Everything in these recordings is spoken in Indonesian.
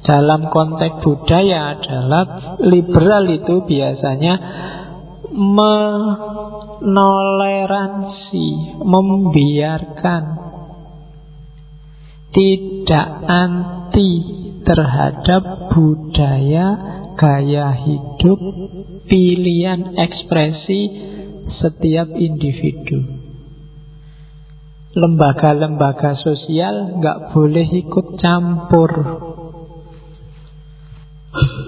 Dalam konteks budaya adalah liberal itu biasanya menoleransi, membiarkan, tidak anti terhadap budaya, gaya hidup, pilihan ekspresi setiap individu. Lembaga-lembaga sosial nggak boleh ikut campur.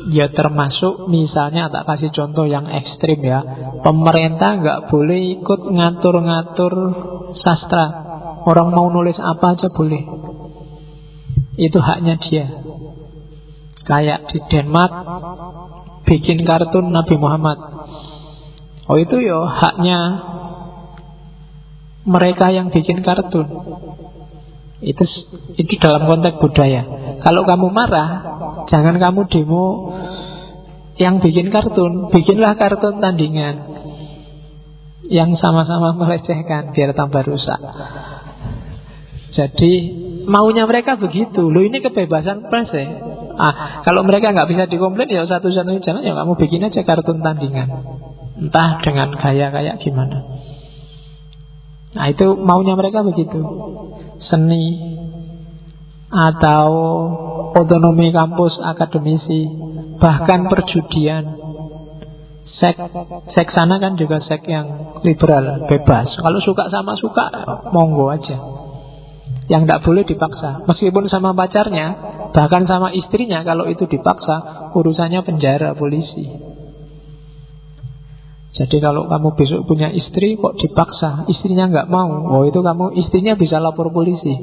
Ya termasuk misalnya, tak kasih contoh yang ekstrim ya, pemerintah nggak boleh ikut ngatur-ngatur sastra. Orang mau nulis apa aja boleh, itu haknya dia. Kayak di Denmark bikin kartun Nabi Muhammad, oh itu ya haknya mereka yang bikin kartun. Itu dalam konteks budaya. Kalau kamu marah, jangan kamu demo yang bikin kartun, bikinlah kartun tandingan yang sama-sama melecehkan biar tambah rusak. Jadi maunya mereka begitu. Loh, ini kebebasan pers ya. Kalau mereka nggak bisa dikomplain, ya satu-satunya jalan ya kamu bikin aja kartun tandingan, entah dengan gaya kayak gimana. Nah itu maunya mereka begitu. Seni atau otonomi kampus, akademisi, bahkan perjudian, seks sana kan juga seks yang liberal, bebas. Kalau suka sama suka, monggo aja. Yang tidak boleh dipaksa, meskipun sama pacarnya, bahkan sama istrinya. Kalau itu dipaksa, urusannya penjara, polisi. Jadi kalau kamu besok punya istri kok dipaksa, istrinya nggak mau, oh itu kamu, istrinya bisa lapor polisi.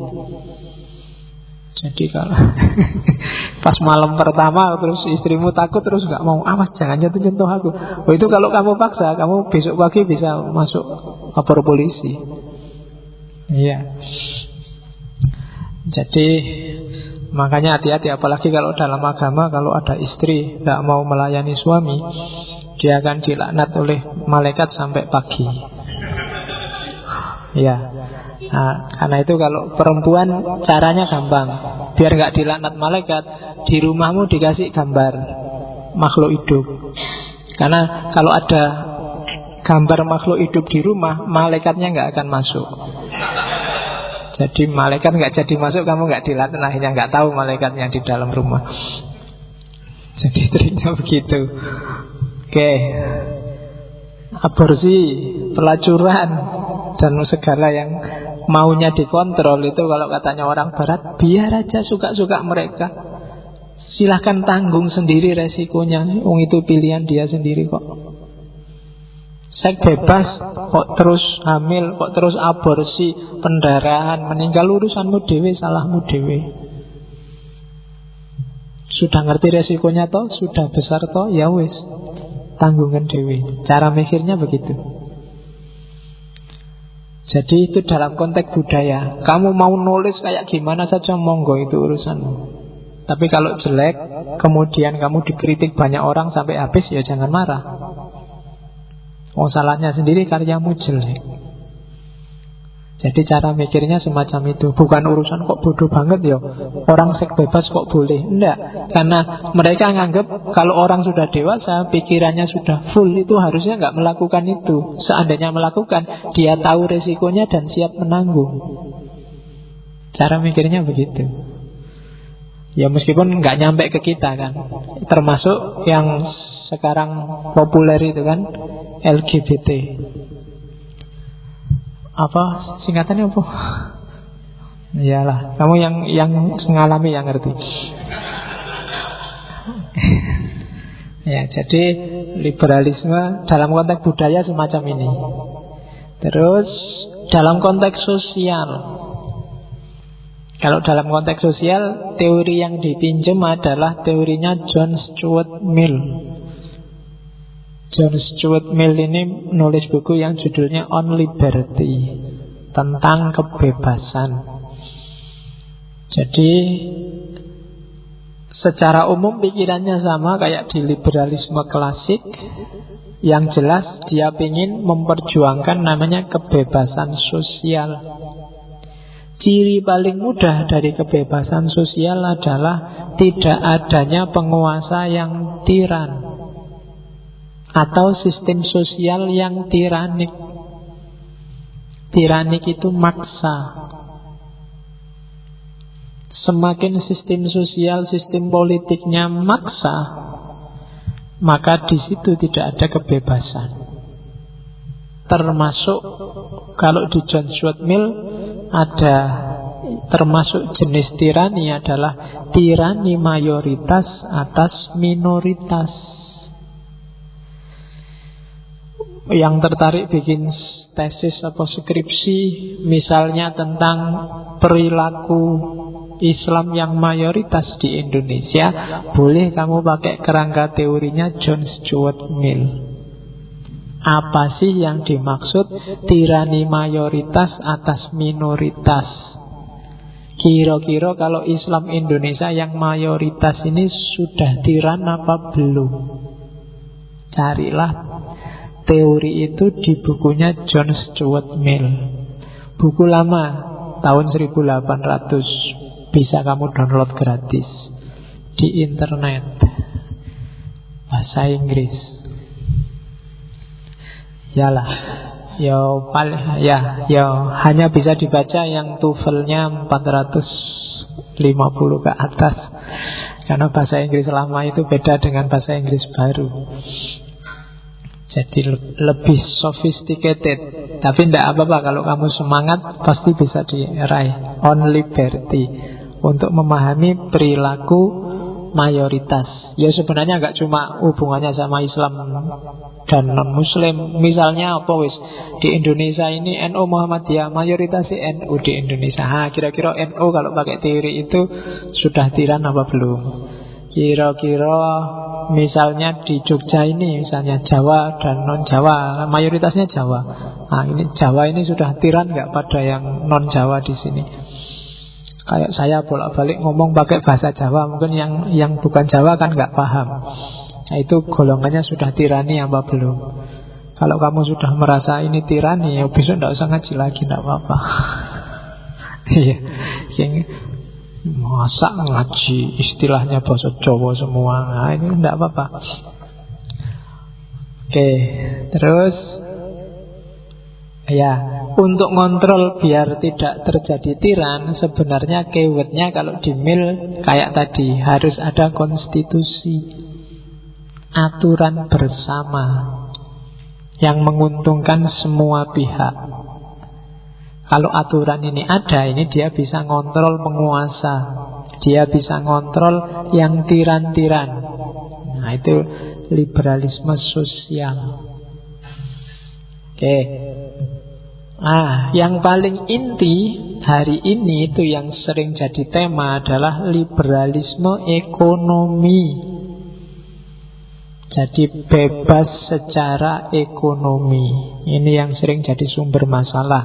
Jadi kalau pas malam pertama terus istrimu takut terus nggak mau, awas jangan jatuh aku, oh itu kalau kamu paksa, kamu besok pagi bisa masuk lapor polisi. Iya. Jadi makanya hati-hati, apalagi kalau dalam agama, kalau ada istri nggak mau melayani suami, dia akan dilaknat oleh malaikat sampai pagi. Ya. Nah, karena itu kalau perempuan caranya gampang, biar nggak dilaknat malaikat, di rumahmu dikasih gambar makhluk hidup. Karena kalau ada gambar makhluk hidup di rumah, malaikatnya nggak akan masuk. Jadi malaikat nggak jadi masuk, kamu nggak dilaknat, akhirnya nggak tahu malaikatnya di dalam rumah. Jadi triknya begitu. Oke, aborsi, pelacuran, dan segala yang maunya dikontrol itu kalau katanya orang barat, biar aja suka-suka mereka. Silahkan tanggung sendiri resikonya, itu pilihan dia sendiri kok. Seks bebas, kok terus hamil, kok terus aborsi, pendarahan, meninggal, urusanmu dewe, salahmu dewe. Sudah ngerti resikonya toh, sudah besar toh, ya wis, tanggungan dewe. Cara mikirnya begitu. Jadi itu dalam konteks budaya. Kamu mau nulis kayak gimana saja, monggo, itu urusanmu. Tapi kalau jelek, kemudian kamu dikritik banyak orang sampai habis, ya jangan marah. Oh, salahnya sendiri, karyamu jelek. Jadi cara mikirnya semacam itu. Bukan urusan kok bodoh banget ya, orang seks bebas kok boleh. Enggak, karena mereka nganggap kalau orang sudah dewasa, pikirannya sudah full, itu harusnya nggak melakukan itu. Seandainya melakukan, dia tahu resikonya dan siap menanggung. Cara mikirnya begitu. Ya meskipun nggak nyampe ke kita kan. Termasuk yang sekarang populer itu kan, LGBT. Apa singkatannya apa? Iyalah, kamu yang mengalami yang ngerti. Ya, jadi liberalisme dalam konteks budaya semacam ini. Terus dalam konteks sosial, kalau dalam konteks sosial, teori yang dipinjam adalah teorinya John Stuart Mill. John Stuart Mill ini nulis buku yang judulnya On Liberty, tentang kebebasan. Jadi secara umum pikirannya sama kayak di liberalisme klasik. Yang jelas dia ingin memperjuangkan namanya kebebasan sosial. Ciri paling mudah dari kebebasan sosial adalah tidak adanya penguasa yang tiran atau sistem sosial yang tiranik. Tiranik itu maksa. Semakin sistem sosial, sistem politiknya maksa, maka di situ tidak ada kebebasan. Termasuk kalau di John Stuart Mill ada termasuk jenis tirani adalah tirani mayoritas atas minoritas. Yang tertarik bikin tesis atau skripsi misalnya tentang perilaku Islam yang mayoritas di Indonesia, boleh kamu pakai kerangka teorinya John Stuart Mill. Apa sih yang dimaksud tirani mayoritas atas minoritas? Kira-kira kalau Islam Indonesia yang mayoritas ini sudah tiran apa belum? Carilah teori itu di bukunya John Stuart Mill. Buku lama, tahun 1800. Bisa kamu download gratis di internet, bahasa Inggris. Yalah, hanya bisa dibaca yang TOEFL-nya 450 ke atas. Karena bahasa Inggris lama itu beda dengan bahasa Inggris baru. Jadi lebih sophisticated. Tapi tidak apa-apa, kalau kamu semangat pasti bisa diraih. On Liberty, untuk memahami perilaku mayoritas. Ya sebenarnya nggak cuma hubungannya sama Islam dan non-Muslim. Misalnya apa wis di Indonesia ini NU Muhammadiyah, mayoritas NU di Indonesia. Kira-kira NU kalau pakai teori itu sudah tiran apa belum? Kira-kira misalnya di Jogja ini, misalnya Jawa dan non-Jawa, mayoritasnya Jawa. Nah ini Jawa ini sudah tiran nggak pada yang non-Jawa di sini? Kayak saya bolak-balik ngomong pakai bahasa Jawa, mungkin yang bukan Jawa kan nggak paham. Nah, itu golongannya sudah tirani apa belum? Kalau kamu sudah merasa ini tirani, ya besok tidak usah ngaji lagi, tidak apa-apa. Iya, masa ngaji istilahnya bahasa Jawa semua, nah ini tidak apa-apa. Oke, terus ya, untuk ngontrol biar tidak terjadi tiran, sebenarnya keywordnya kalau di Mill kayak tadi, harus ada konstitusi, aturan bersama yang menguntungkan semua pihak. Kalau aturan ini ada, ini dia bisa ngontrol penguasa, dia bisa ngontrol yang tiran-tiran. Nah itu liberalisme sosial. Oke. Yang paling inti hari ini itu yang sering jadi tema adalah liberalisme ekonomi. Jadi bebas secara ekonomi. Ini yang sering jadi sumber masalah.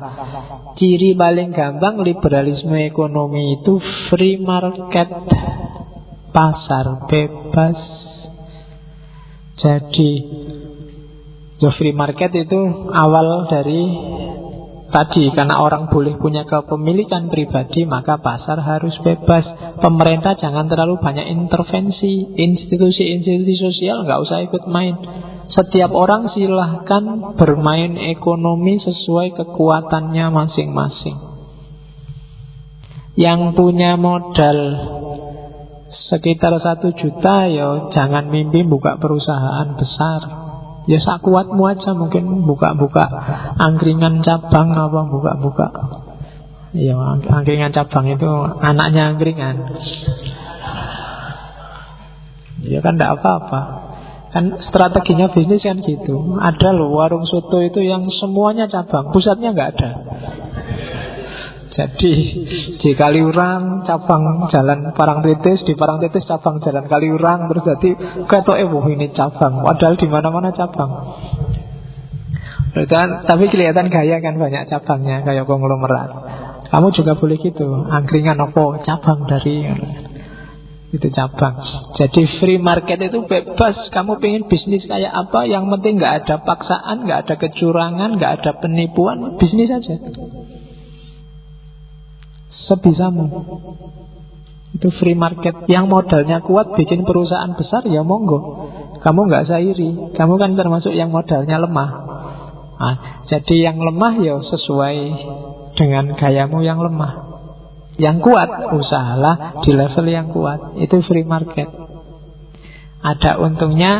Ciri paling gampang liberalisme ekonomi itu free market, pasar bebas. Jadi free market itu awal dari tadi, karena orang boleh punya kepemilikan pribadi, maka pasar harus bebas. Pemerintah jangan terlalu banyak intervensi. Institusi-institusi sosial nggak usah ikut main. Setiap orang silahkan bermain ekonomi sesuai kekuatannya masing-masing. Yang punya modal sekitar 1 juta, ya jangan mimpi buka perusahaan besar. Ya sakuatmu aja, mungkin buka-buka angkringan cabang apa buka-buka. Ya angkringan cabang itu anaknya angkringan. Ya kan tidak apa-apa. Kan strateginya bisnis kan gitu. Ada loh warung soto itu yang semuanya cabang, pusatnya nggak ada. Jadi di Kaliurang cabang jalan Parangtritis, di Parangtritis cabang jalan Kaliurang, terus jadi ketoke ini cabang, padahal di mana-mana cabang. Tapi kelihatan gaya kan banyak cabangnya kayak konglomerat. Kamu juga boleh gitu, angkringan apa cabang dari itu cabang. Jadi free market itu bebas. Kamu pengen bisnis kayak apa, yang penting nggak ada paksaan, nggak ada kecurangan, nggak ada penipuan, bisnis aja. sebisamu. Itu free market. Yang modalnya kuat bikin perusahaan besar, ya monggo. Kamu nggak usah iri. Kamu kan termasuk yang modalnya lemah. Nah, jadi yang lemah ya sesuai dengan gayamu yang lemah. Yang kuat, usahalah di level yang kuat. Itu free market. Ada untungnya,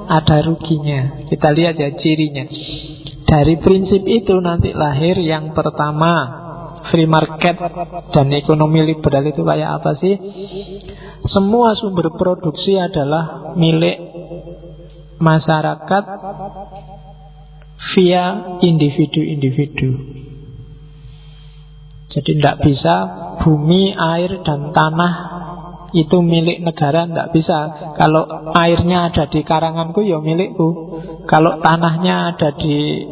ada ruginya. Kita lihat ya cirinya. Dari prinsip itu nanti lahir yang pertama. Free market dan ekonomi liberal itu kayak apa sih? Semua sumber produksi adalah milik masyarakat via individu-individu. Jadi tidak bisa bumi, air, dan tanah itu milik negara, tidak bisa. Kalau airnya ada di karanganku, ya milikku. Kalau tanahnya ada di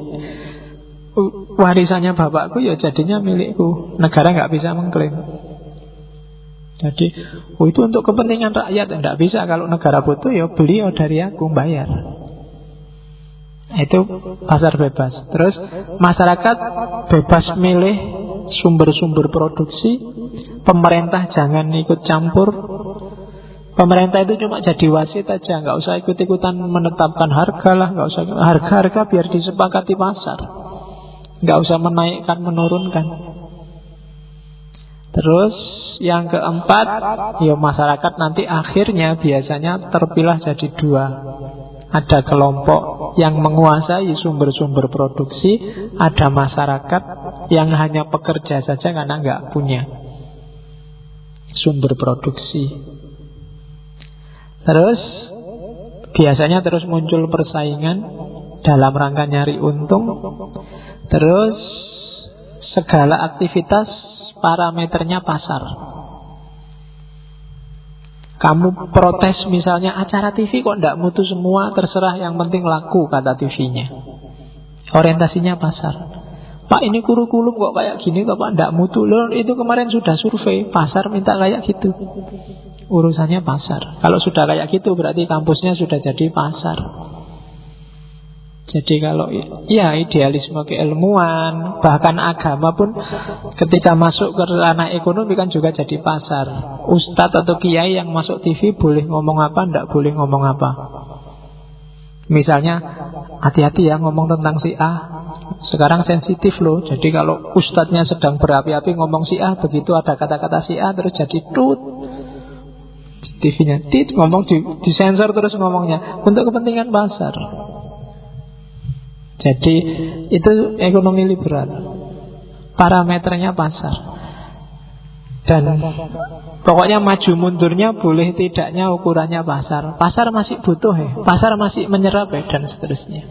warisannya bapakku, ya jadinya milikku. Negara nggak bisa mengklaim. Jadi itu untuk kepentingan rakyat, tidak bisa. Kalau negara butuh, ya beliau dari aku bayar. Itu pasar bebas. Terus masyarakat bebas milih sumber-sumber produksi. Pemerintah jangan ikut campur. Pemerintah itu cuma jadi wasit aja, nggak usah ikut-ikutan menetapkan harga lah, nggak usah. Harga biar disepakati pasar, nggak usah menaikkan menurunkan. Terus yang keempat, ya masyarakat nanti akhirnya biasanya terpilah jadi dua. Ada kelompok yang menguasai sumber-sumber produksi, ada masyarakat yang hanya pekerja saja karena nggak punya sumber produksi. Terus biasanya terus muncul persaingan dalam rangka nyari untung. Terus segala aktivitas parameternya pasar. Kamu protes misalnya acara TV kok tidak mutu semua, terserah yang penting laku, kata TV-nya. Orientasinya pasar. Pak, ini kurikulum kok kayak gini kok Pak, tidak mutu. Loh, itu kemarin sudah survei, pasar minta kayak gitu. Urusannya pasar. Kalau sudah kayak gitu berarti kampusnya sudah jadi pasar. Jadi kalau ya idealisme keilmuan, bahkan agama pun ketika masuk ke ranah ekonomi kan juga jadi pasar. Ustadz atau kiai yang masuk TV boleh ngomong apa, tidak boleh ngomong apa. Misalnya, hati-hati ya ngomong tentang si A, sekarang sensitif loh. Jadi kalau ustadznya sedang berapi-api ngomong si A, begitu ada kata-kata si A terus jadi tut, TV-nya tit, ngomong disensor terus ngomongnya untuk kepentingan pasar. Jadi itu ekonomi liberal. Parameternya pasar. Dan pokoknya maju mundurnya boleh tidaknya ukurannya pasar. Pasar masih butuh ya, pasar masih menyerap ya, dan seterusnya.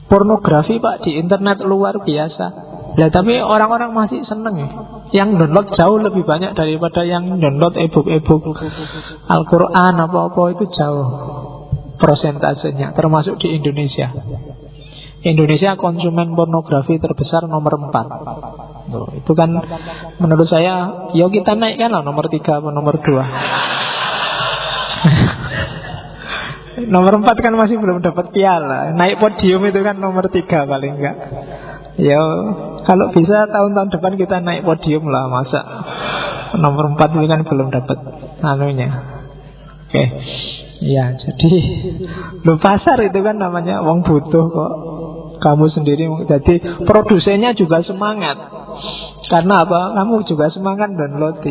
Pornografi Pak di internet luar biasa. Lah tapi orang-orang masih seneng ya. Yang download jauh lebih banyak daripada yang download e-book Al-Quran apa-apa, itu jauh persentasenya, termasuk di Indonesia. Indonesia konsumen pornografi terbesar nomor 4. Loh, itu kan menurut saya, ya kita naikkan lah nomor 3 atau nomor 2. Nomor 4 kan masih belum dapat piala. Naik podium itu kan nomor 3 paling enggak. Ya kalau bisa tahun-tahun depan kita naik podium lah. Masa nomor 4 itu kan belum dapat anunya. Oke. Ya jadi lu pasar itu kan namanya wong butuh kok. Kamu sendiri, jadi produsennya juga semangat. Karena apa? Kamu juga semangat download.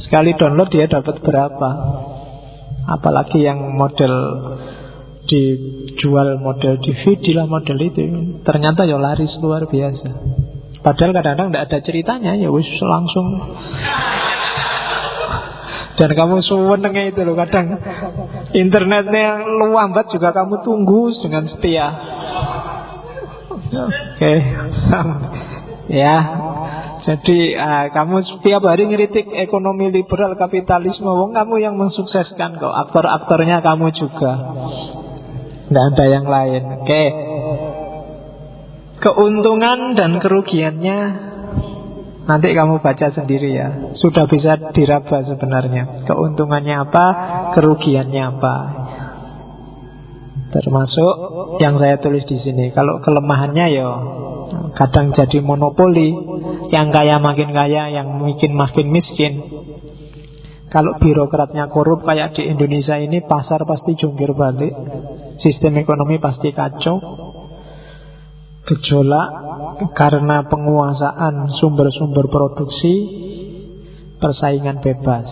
Sekali download dia dapat berapa. Apalagi yang model dijual model DVD lah, model itu ternyata ya laris luar biasa. Padahal kadang-kadang tidak ada ceritanya, ya wis langsung. Dan kamu senengnya itu loh, kadang internetnya lambat juga kamu tunggu dengan setia. Oke. Ya. Jadi kamu setiap hari ngeritik ekonomi liberal, kapitalisme, wong kamu yang mensukseskan kok. Aktor-aktornya kamu juga. Tidak ada yang lain. Oke. Keuntungan dan kerugiannya nanti kamu baca sendiri ya. Sudah bisa diraba sebenarnya. Keuntungannya apa, kerugiannya apa. Termasuk yang saya tulis di sini. Kalau kelemahannya ya kadang jadi monopoli, yang kaya makin kaya, yang miskin makin miskin. Kalau birokratnya korup kayak di Indonesia ini, pasar pasti jungkir balik, sistem ekonomi pasti kacau, gejolak karena penguasaan sumber-sumber produksi, persaingan bebas.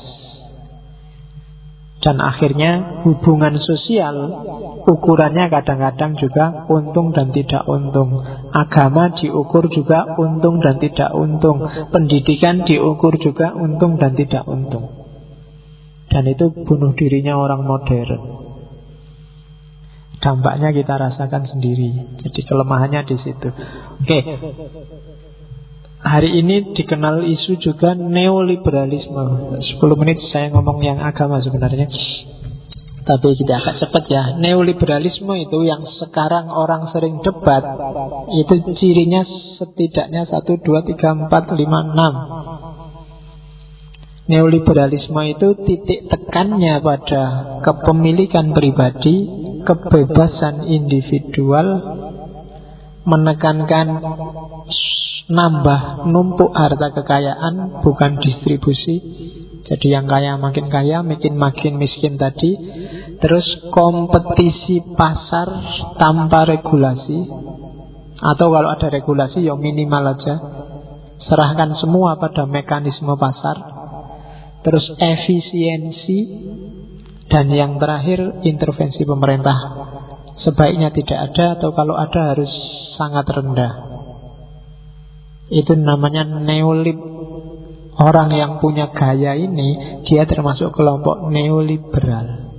Dan akhirnya hubungan sosial ukurannya kadang-kadang juga untung dan tidak untung. Agama diukur juga untung dan tidak untung. Pendidikan diukur juga untung dan tidak untung. Dan itu bunuh dirinya orang modern. Dampaknya kita rasakan sendiri. Jadi kelemahannya di situ. Oke. Hari ini dikenal isu juga neoliberalisme. 10 menit saya ngomong yang agama sebenarnya, tapi kita agak cepat ya. Neoliberalisme itu yang sekarang orang sering debat. Itu cirinya setidaknya 1, 2, 3, 4, 5, 6. Neoliberalisme itu titik tekannya pada kepemilikan pribadi, kebebasan individual, menekankan nambah numpuk harta kekayaan, bukan distribusi. Jadi yang kaya, makin miskin tadi. Terus kompetisi pasar tanpa regulasi, atau kalau ada regulasi ya minimal aja. Serahkan semua pada mekanisme pasar. Terus efisiensi. Dan yang terakhir, intervensi pemerintah sebaiknya tidak ada, atau kalau ada harus sangat rendah. Itu namanya neolib. Orang yang punya gaya ini, dia termasuk kelompok neoliberal.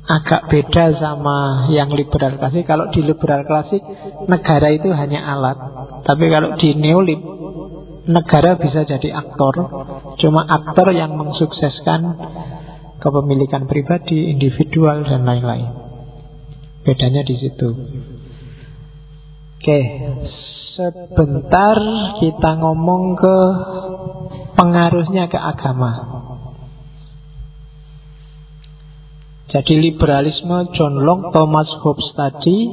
Agak beda sama yang liberal klasik. Kalau di liberal klasik, negara itu hanya alat. Tapi kalau di neolib, negara bisa jadi aktor. Cuma aktor yang mensukseskan kepemilikan pribadi, individual, dan lain-lain. Bedanya di situ. Oke, sebentar kita ngomong ke pengaruhnya ke agama. Jadi liberalisme John Locke, Thomas Hobbes tadi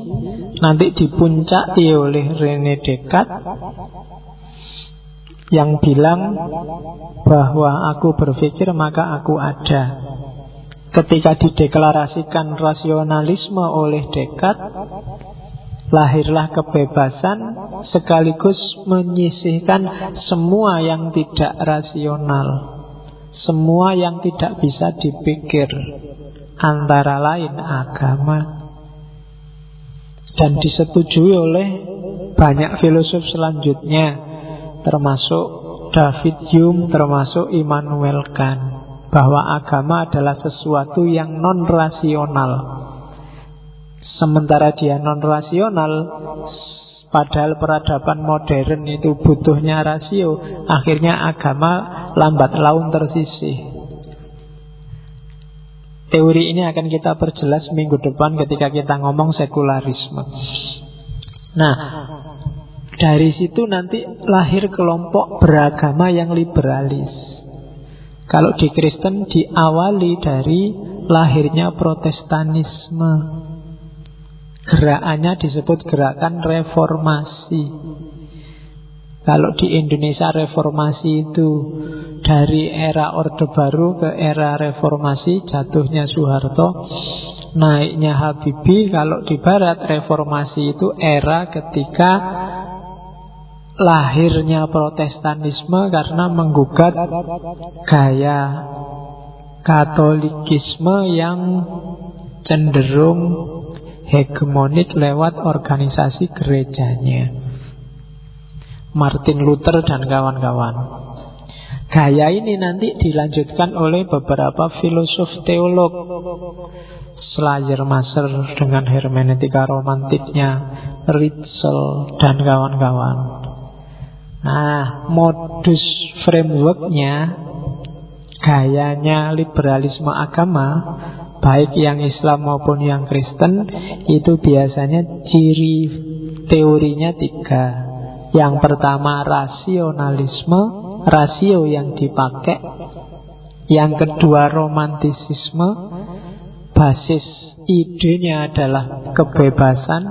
nanti dipuncaki oleh René Descartes yang bilang bahwa aku berpikir maka aku ada. Ketika dideklarasikan rasionalisme oleh Descartes, lahirlah kebebasan sekaligus menyisihkan semua yang tidak rasional, semua yang tidak bisa dipikir, antara lain agama. Dan disetujui oleh banyak filosof selanjutnya, termasuk David Hume, termasuk Immanuel Kant, bahwa agama adalah sesuatu yang non-rasional. Sementara dia non-rasional, padahal peradaban modern itu butuhnya rasio, akhirnya agama lambat laun tersisih. Teori ini akan kita perjelas minggu depan ketika kita ngomong sekularisme. Nah, dari situ nanti lahir kelompok beragama yang liberalis. Kalau di Kristen diawali dari lahirnya Protestanisme. Gerakannya disebut gerakan reformasi. Kalau di Indonesia reformasi itu dari era Orde Baru ke era reformasi, jatuhnya Soeharto, naiknya Habibie. Kalau di Barat reformasi itu era ketika lahirnya Protestanisme karena menggugat gaya Katolikisme yang cenderung hegemonik lewat organisasi gerejanya. Martin Luther dan kawan-kawan. Gaya ini nanti dilanjutkan oleh beberapa filosof teolog. Schleiermacher dengan hermeneutika romantiknya, Ritschl dan kawan-kawan. Nah, modus frameworknya, gayanya liberalisme agama, baik yang Islam maupun yang Kristen, itu biasanya ciri teorinya 3. Yang pertama rasionalisme, rasio yang dipakai. Yang kedua romantisisme, basis idenya adalah kebebasan.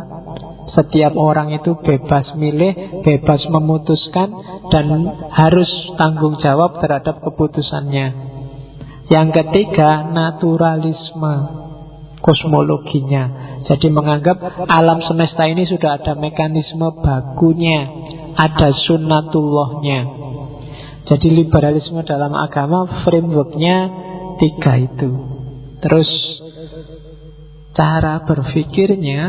Setiap orang itu bebas milih, bebas memutuskan, dan harus tanggung jawab terhadap keputusannya. Yang ketiga, naturalisme, kosmologinya. Jadi menganggap alam semesta ini sudah ada mekanisme bakunya, ada sunnatullahnya. Jadi liberalisme dalam agama frameworknya tiga itu. Terus cara berpikirnya,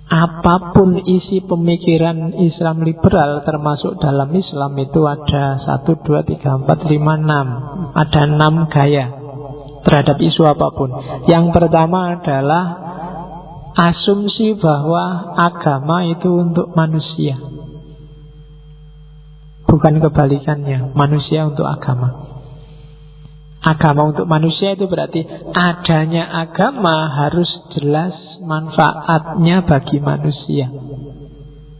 apapun isi pemikiran Islam liberal, termasuk dalam Islam itu ada 1, 2, 3, 4, 5, 6. Ada 6 gaya terhadap isu apapun. Yang pertama adalah asumsi bahwa agama itu untuk manusia, bukan kebalikannya, manusia untuk agama. Agama untuk manusia itu berarti adanya agama harus jelas manfaatnya bagi manusia.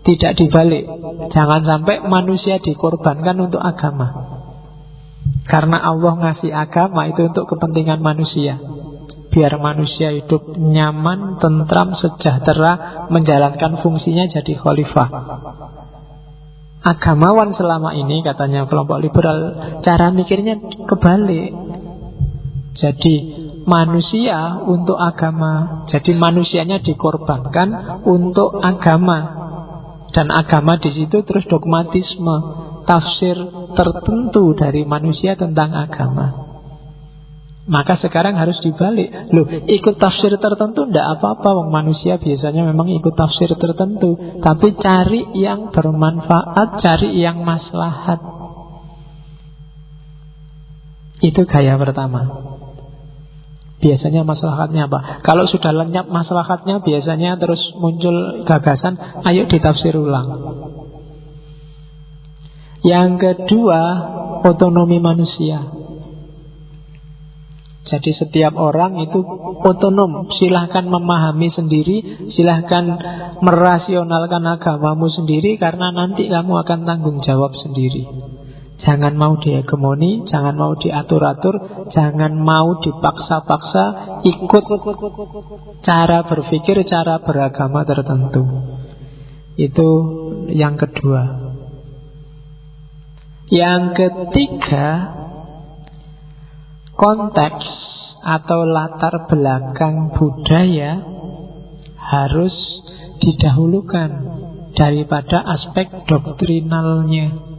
Tidak dibalik. Jangan sampai manusia dikorbankan untuk agama. Karena Allah ngasih agama itu untuk kepentingan manusia, biar manusia hidup nyaman, tentram, sejahtera, menjalankan fungsinya jadi khalifah. Agamawan selama ini, katanya kelompok liberal, cara mikirnya kebalik. Jadi manusia untuk agama. Jadi manusianya dikorbankan untuk agama. Dan agama di situ terus dogmatisme, tafsir tertentu dari manusia tentang agama. Maka sekarang harus dibalik. Loh, ikut tafsir tertentu tidak apa-apa, wong manusia biasanya memang ikut tafsir tertentu. Tapi cari yang bermanfaat, cari yang maslahat. Itu gaya pertama. Biasanya maslahatnya apa? Kalau sudah lenyap maslahatnya, biasanya terus muncul gagasan, ayo ditafsir ulang. Yang kedua, otonomi manusia. Jadi setiap orang itu otonom. Silahkan memahami sendiri, silahkan merasionalkan agamamu sendiri, karena nanti kamu akan tanggung jawab sendiri. Jangan mau dihegemoni, jangan mau diatur-atur, jangan mau dipaksa-paksa ikut cara berpikir, cara beragama tertentu. Itu yang kedua. Yang ketiga, konteks atau latar belakang budaya harus didahulukan daripada aspek doktrinalnya.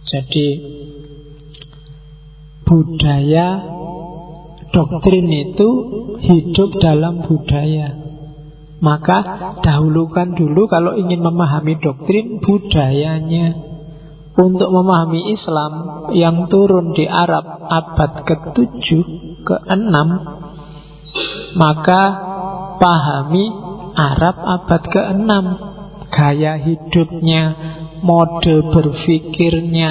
Jadi budaya, doktrin itu hidup dalam budaya. Maka dahulukan dulu kalau ingin memahami doktrin, budayanya. Untuk memahami Islam yang turun di Arab abad ke-7, ke-6, maka pahami Arab abad ke-6, gaya hidupnya, mode berpikirnya,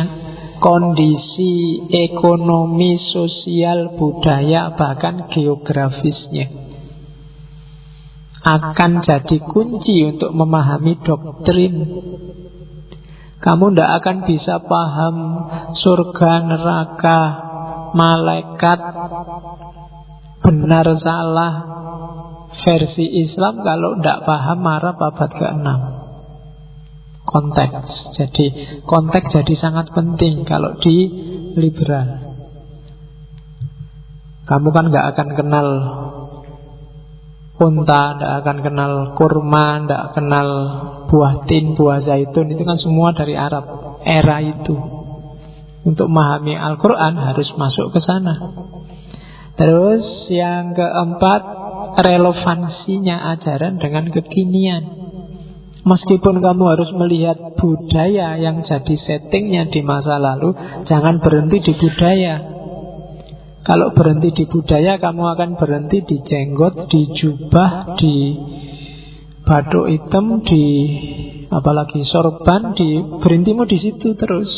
kondisi ekonomi, sosial, budaya, bahkan geografisnya. Akan jadi kunci untuk memahami doktrin. Kamu tidak akan bisa paham surga, neraka, malaikat, benar salah versi Islam kalau tidak paham Arab abad ke-6. Konteks. Jadi konteks jadi sangat penting kalau di liberal. Kamu kan nggak akan kenal unta, tidak akan kenal kurma, tidak kenal buah tin, buah zaitun. Itu kan semua dari Arab era itu. Untuk memahami Al-Quran harus masuk ke sana. Terus yang keempat, relevansinya ajaran dengan kekinian. Meskipun kamu harus melihat budaya yang jadi settingnya di masa lalu, jangan berhenti di budaya. Kalau berhenti di budaya, kamu akan berhenti di jenggot, di jubah, di bathuk hitam, di apalagi sorban, berhentimu di situ terus.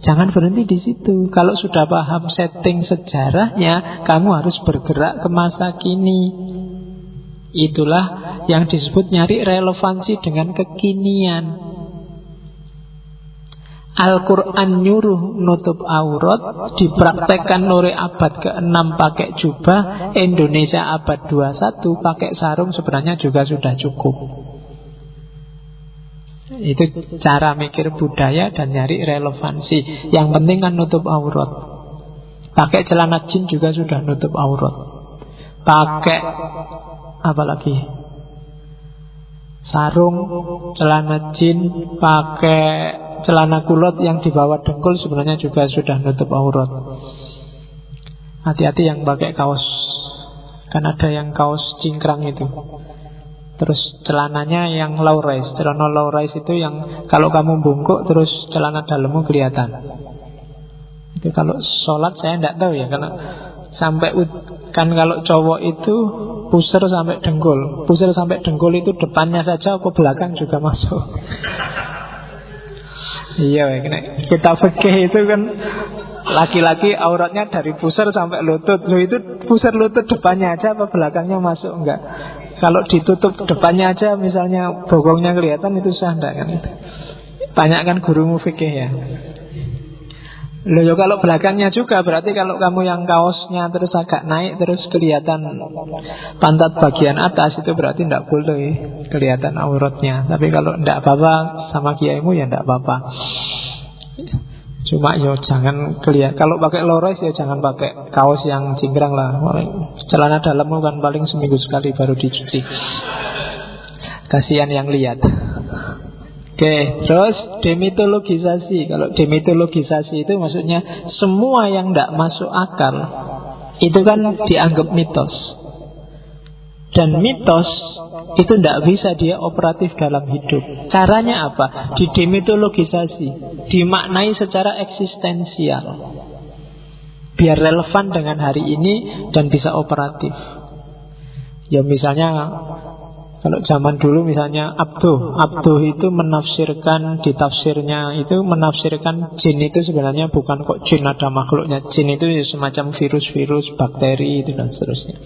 Jangan berhenti di situ. Kalau sudah paham setting sejarahnya, kamu harus bergerak ke masa kini. Itulah yang disebut nyari relevansi dengan kekinian. Al-Quran nyuruh nutup aurat, dipraktekkan oleh abad ke-6 pakai jubah, Indonesia abad 21 pakai sarung sebenarnya juga sudah cukup. Itu cara mikir budaya dan nyari relevansi. Yang penting kan nutup aurat. Pakai celana jin juga sudah nutup aurat. Pakai apa lagi? Sarung, celana jin, pakai celana kulot yang di bawah dengkul sebenarnya juga sudah nutup aurat. Hati-hati yang pakai kaos. Kan ada yang kaos cingkrang itu. Terus celananya yang low rise. Celana low rise itu yang kalau kamu bungkuk terus celana dalammu kelihatan. Itu kalau sholat saya tidak tahu ya. Kalau sampai kan kalau cowok itu pusar sampai dengkul. Pusar sampai dengkul itu depannya saja atau belakang juga masuk. Iya, kita fikih itu kan laki-laki auratnya dari pusar sampai lutut. Loh, itu pusar lutut depannya aja apa belakangnya masuk? Enggak. Kalau ditutup depannya aja misalnya bokongnya kelihatan, itu sah enggak kan? Banyak kan gurumu fikih ya. Loh, ya kalau belakangnya juga berarti kalau kamu yang kaosnya terus agak naik terus kelihatan pantat bagian atas, itu berarti tidak boleh kelihatan auratnya. Tapi kalau tidak apa-apa sama kiaimu ya tidak apa-apa. Cuma ya jangan kelihatan. Kalau pakai low-rise ya jangan pakai kaos yang cingkrang lah. Celana dalammu kan paling seminggu sekali baru dicuci. Kasihan yang lihat. Oke, terus demitologisasi. Kalau demitologisasi itu maksudnya semua yang tidak masuk akal itu kan dianggap mitos. Dan mitos itu tidak bisa dia operatif dalam hidup. Caranya apa? Didemitologisasi, dimaknai secara eksistensial, biar relevan dengan hari ini dan bisa operatif. Ya misalnya kalau zaman dulu misalnya Abduh itu menafsirkan, di tafsirnya itu menafsirkan jin itu sebenarnya bukan kok jin ada makhluknya. Jin itu ya semacam virus-virus, bakteri itu dan seterusnya.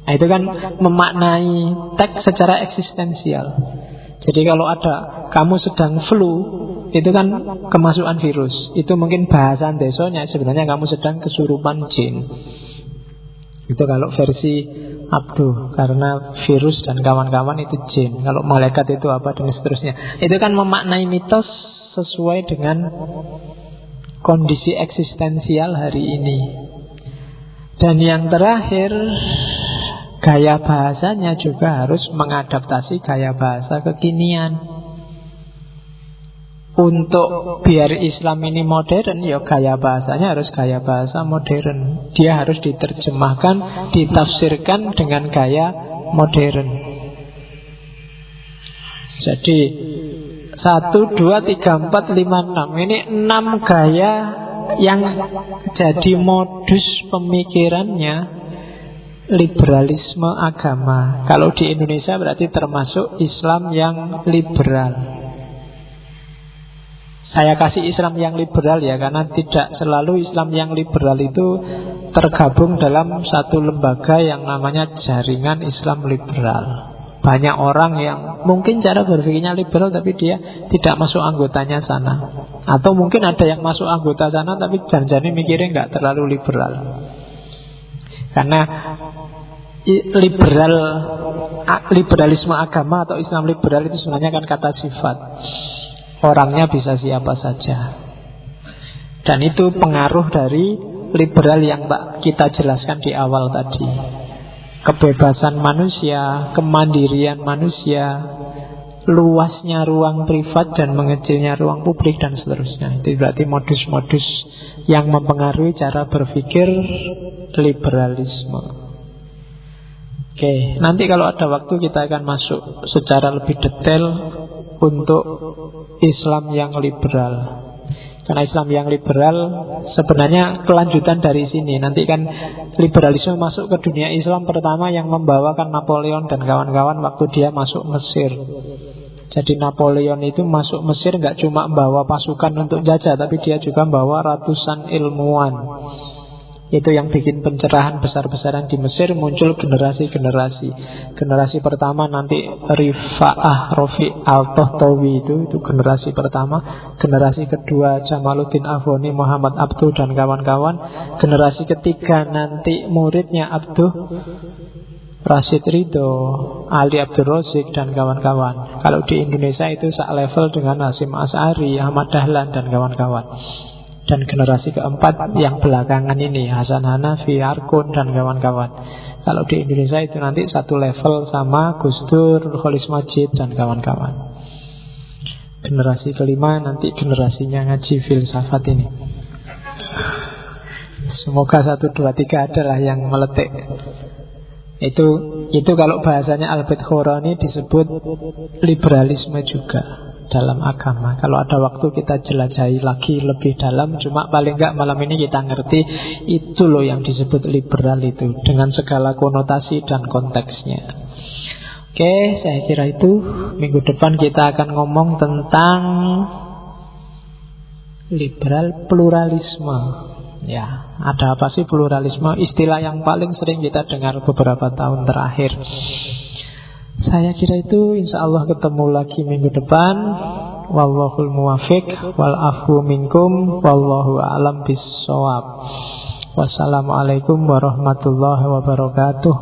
Nah, itu kan memaknai teks secara eksistensial. Jadi kalau ada kamu sedang flu, itu kan kemasukan virus. Itu mungkin bahasan desanya sebenarnya kamu sedang kesurupan jin. Itu kalau versi Abduh, karena virus dan kawan-kawan itu jin. Kalau malaikat itu apa dan seterusnya. Itu kan memaknai mitos sesuai dengan kondisi eksistensial hari ini. Dan yang terakhir, gaya bahasanya juga harus mengadaptasi gaya bahasa kekinian. Untuk biar Islam ini modern, ya gaya bahasanya harus gaya bahasa modern. Dia harus diterjemahkan, ditafsirkan dengan gaya modern. Jadi 1, 2, 3, 4, 5, 6. Ini 6 gaya yang jadi modus pemikirannya liberalisme agama. Kalau di Indonesia berarti termasuk Islam yang liberal. Saya kasih Islam yang liberal ya, karena tidak selalu Islam yang liberal itu tergabung dalam satu lembaga yang namanya Jaringan Islam Liberal. Banyak orang yang mungkin cara berpikirnya liberal tapi dia tidak masuk anggotanya sana. Atau mungkin ada yang masuk anggota sana tapi jangan-jangan mikirnya nggak terlalu liberal. Karena liberalisme agama atau Islam liberal itu sebenarnya kan kata sifat. Orangnya bisa siapa saja. Dan itu pengaruh dari liberal yang kita jelaskan di awal tadi. Kebebasan manusia, kemandirian manusia, luasnya ruang privat dan mengecilnya ruang publik dan seterusnya. Itu berarti modus-modus yang mempengaruhi cara berpikir liberalisme. Oke, nanti kalau ada waktu kita akan masuk secara lebih detail untuk Islam yang liberal. Karena Islam yang liberal sebenarnya kelanjutan dari sini. Nanti kan liberalisme masuk ke dunia Islam pertama yang membawakan Napoleon dan kawan-kawan waktu dia masuk Mesir. Jadi Napoleon itu masuk Mesir nggak cuma membawa pasukan untuk jajah, tapi dia juga membawa ratusan ilmuwan. Itu yang bikin pencerahan besar-besaran di Mesir. Muncul generasi-generasi. Generasi pertama nanti Rifa'ah Rafi Al-Tohtawi, itu generasi pertama. Generasi kedua Jamaluddin Afoni, Muhammad Abduh dan kawan-kawan. Generasi ketiga nanti muridnya Abduh, Rashid Ridho, Ali Abdul Razik dan kawan-kawan. Kalau di Indonesia itu sak level dengan Hasyim Asy'ari, Ahmad Dahlan dan kawan-kawan. Dan generasi keempat yang belakangan ini, Hasan Hanafi, Arkun dan kawan-kawan. Kalau di Indonesia itu nanti satu level sama Gus Dur, Khalis Majid dan kawan-kawan. Generasi kelima nanti generasinya ngaji filsafat ini. Semoga 1, 2, 3 adalah yang meletik. Itu kalau bahasanya Albert Khorani disebut liberalisme juga dalam agama. Kalau ada waktu kita jelajahi lagi lebih dalam. Cuma paling enggak malam ini kita ngerti itu loh yang disebut liberal itu, dengan segala konotasi dan konteksnya. Oke, saya kira itu. Minggu depan kita akan ngomong tentang liberal pluralisme. Ya, ada apa sih pluralisme? Istilah yang paling sering kita dengar beberapa tahun terakhir. Saya kira itu. Insya Allah ketemu lagi minggu depan. Wallahul muwafiq wal afu minkum wallahu a'lam bis-shawab. Wassalamualaikum warahmatullahi wabarakatuh.